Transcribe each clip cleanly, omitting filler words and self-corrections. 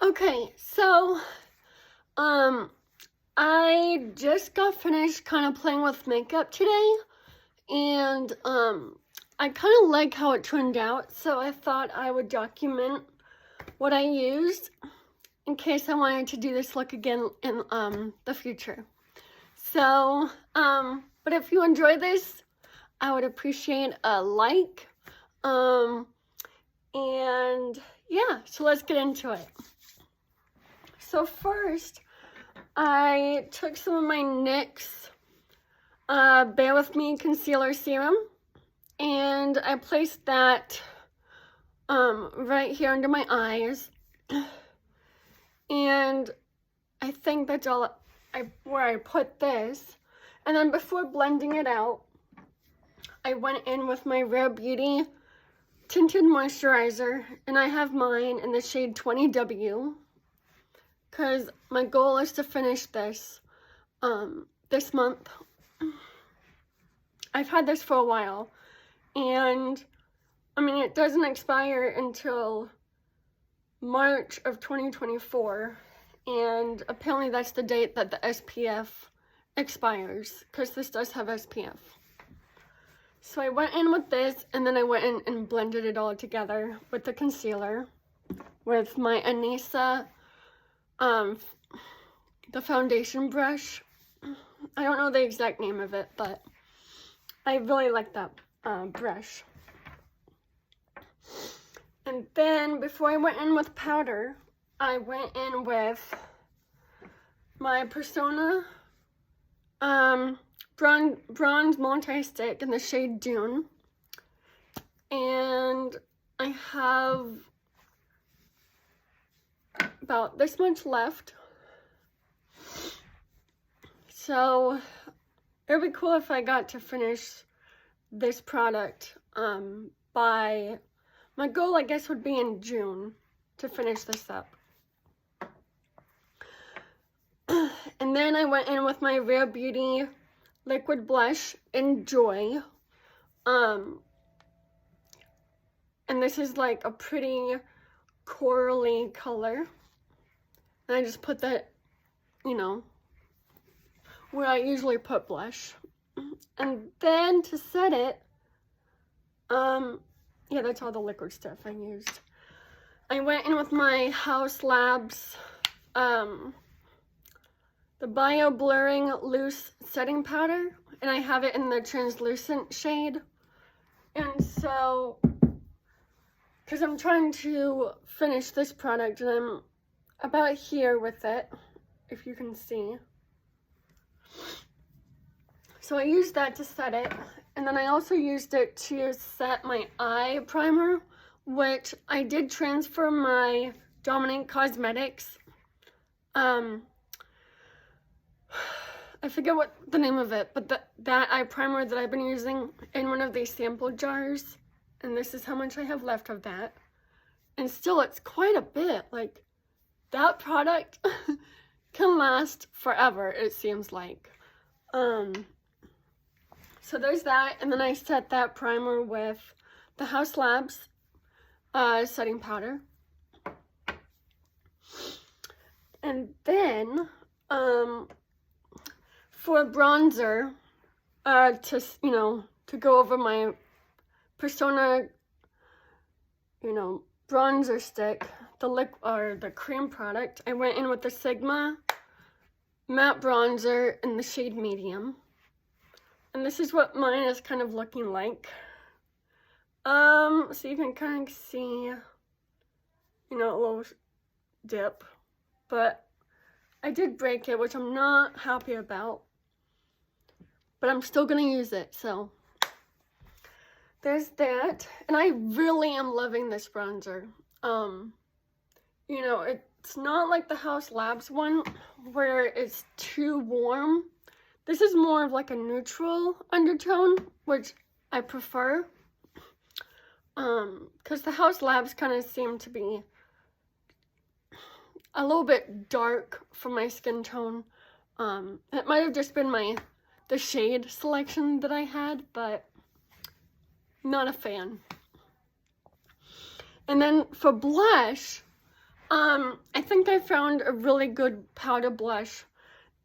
Okay, so, I just got finished kind of playing with makeup today, and, I kind of like how it turned out, so I thought I would document what I used in case I wanted to do this look again in, the future. So, but if you enjoy this, I would appreciate a like, and yeah, so let's get into it. So first, I took some of my NYX Bear With Me Concealer Serum, and I placed that right here under my eyes, and I think that's all where I put this. And then before blending it out, I went in with my Rare Beauty Tinted Moisturizer, and I have mine in the shade 20W. Because my goal is to finish this this month. I've had this for a while, and I mean, it doesn't expire until March of 2024, and apparently that's the date that the SPF expires, because this does have SPF. So I went in with this, and then I went in and blended it all together with the concealer with my Anissa the foundation brush. I don't know the exact name of it, but I really like that brush. And then before I went in with powder, I went in with my Persona bronze multi-stick in the shade Dune, and I have about this much left. So it would be cool if I got to finish this product by, my goal I guess would be in June to finish this up. And then I went in with my Rare Beauty liquid blush in Joy. And this is like a pretty corally color. And I just put that, you know, where I usually put blush. And then to set it, yeah, that's all the liquid stuff I used. I went in with my House Labs, the Bio Blurring Loose Setting Powder, and I have it in the translucent shade. And so, because I'm trying to finish this product, and I'm about here with it, if you can see. So I used that to set it, and then I also used it to set my eye primer, which I did transfer my Dominant Cosmetics. I forget what the name of it, but that eye primer that I've been using in one of these sample jars, and this is how much I have left of that. And still, it's quite a bit. Like, that product can last forever, it seems like. So there's that, and then I set that primer with the House Labs setting powder. And then, for bronzer, to go over my Persona, bronzer stick, the cream product, I went in with the Sigma matte bronzer in the shade medium. And this is what mine is kind of looking like. So you can kind of see, a little dip. But I did break it, which I'm not happy about. But I'm still going to use it, so there's that. And I really am loving this bronzer. It's not like the House Labs one where it's too warm. This is more of like a neutral undertone, which I prefer. Because the House Labs kind of seem to be a little bit dark for my skin tone. It might have just been the shade selection that I had, but not a fan. And then for blush, I think I found a really good powder blush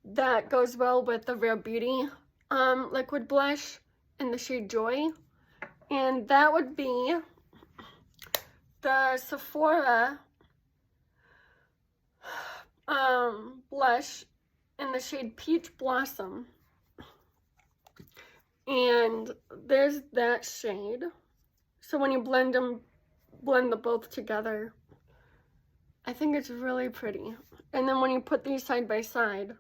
that goes well with the Rare Beauty liquid blush in the shade Joy. And that would be the Sephora blush in the shade Peach Blossom. And there's that shade. So when you blend them both together, I think it's really pretty. And then when you put these side by side,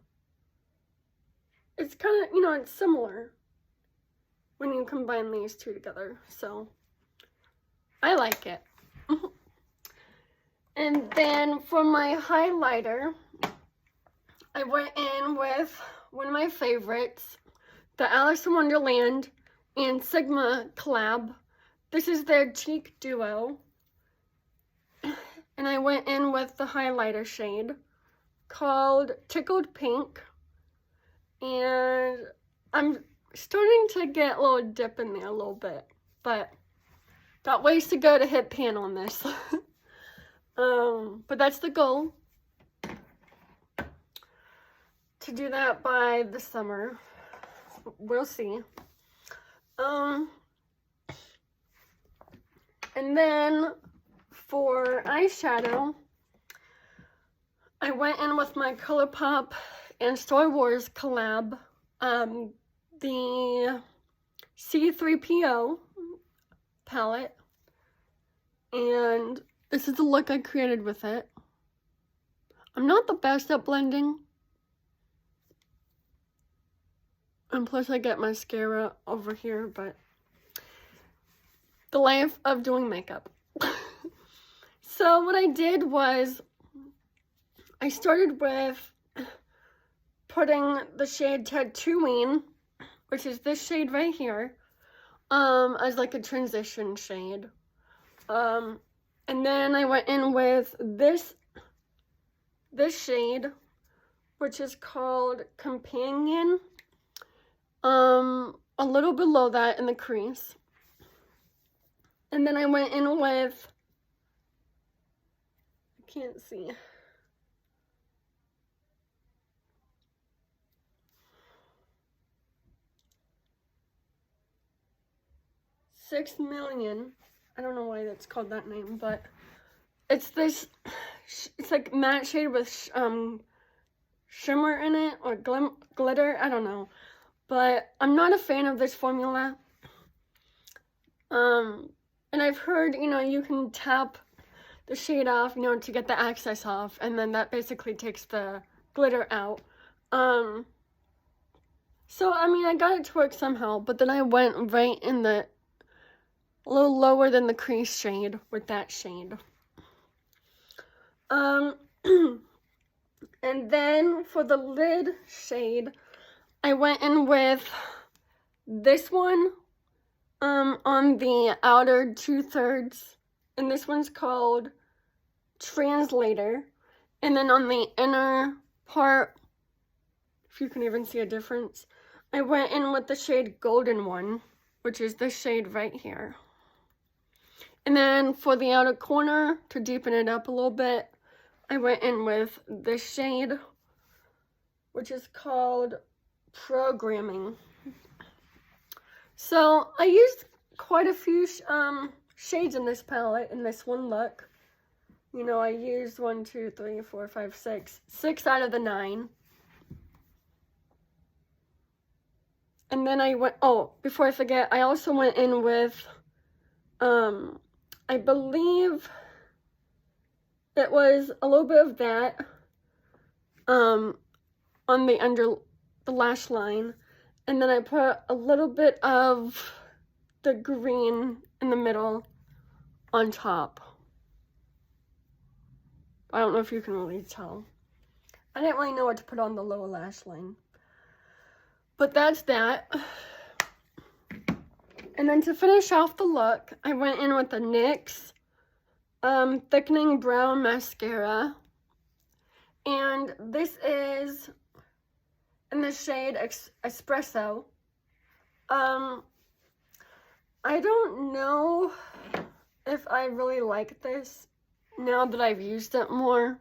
it's kind of, you know, it's similar when you combine these two together. So I like it. And then for my highlighter, I went in with one of my favorites, the Alice in Wonderland and Sigma collab. This is their cheek duo. And I went in with the highlighter shade called Tickled Pink. And I'm starting to get a little dip in there a little bit, but got ways to go to hit pan on this. But that's the goal, to do that by the summer. We'll see. And then for eyeshadow, I went in with my Colourpop and Star Wars collab, the C-3PO palette, and this is the look I created with it. I'm not the best at blending, and plus I get mascara over here, but the life of doing makeup. So what I did was I started with putting the shade Tatooine, which is this shade right here, as like a transition shade. And then I went in with this shade, which is called Companion, a little below that in the crease. And then I went in with, I can't see, $6 million. I don't know why that's called that name, but it's this, it's like matte shade with shimmer in it, or glitter, I don't know. But I'm not a fan of this formula. And I've heard, you know, you can tap the shade off, you know, to get the excess off, and then that basically takes the glitter out. So, I mean, I got it to work somehow, but then I went right in the, a little lower than the crease shade with that shade. And then for the lid shade, I went in with this one on the outer 2/3, and this one's called Translator. And then on the inner part, if you can even see a difference, I went in with the shade Golden One, which is this shade right here. And then for the outer corner, to deepen it up a little bit, I went in with this shade, which is called Programming. So I used quite a few shades in this palette, in this one look. You know, I used 1, 2, 3, 4, 5, 6 out of the 9. And then I went, oh, before I forget, I also went in with, I believe it was a little bit of that on the lash line. And then I put a little bit of the green in the middle on top. I don't know if you can really tell. I didn't really know what to put on the lower lash line. But that's that. And then to finish off the look, I went in with the NYX Thickening Brown Mascara. And this is in the shade Espresso. I don't know if I really like this. now that I've used it more.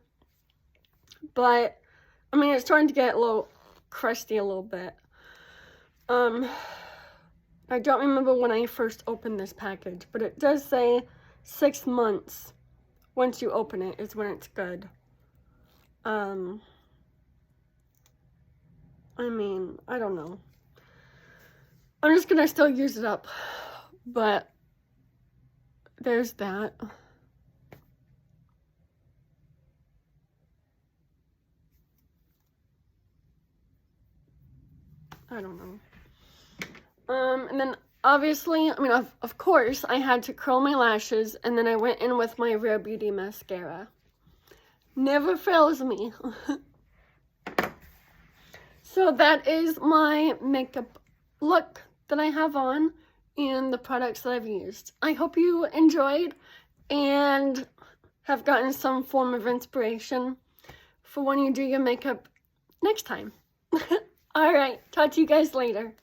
But, I mean, it's starting to get a little crusty a little bit. I don't remember when I first opened this package, but it does say 6 months once you open it is when it's good. I mean, I don't know. I'm just gonna still use it up, but there's that. I don't know. And then obviously, I mean, of course, I had to curl my lashes, and then I went in with my Rare Beauty mascara. Never fails me. So that is my makeup look that I have on and the products that I've used. I hope you enjoyed and have gotten some form of inspiration for when you do your makeup next time. All right, talk to you guys later.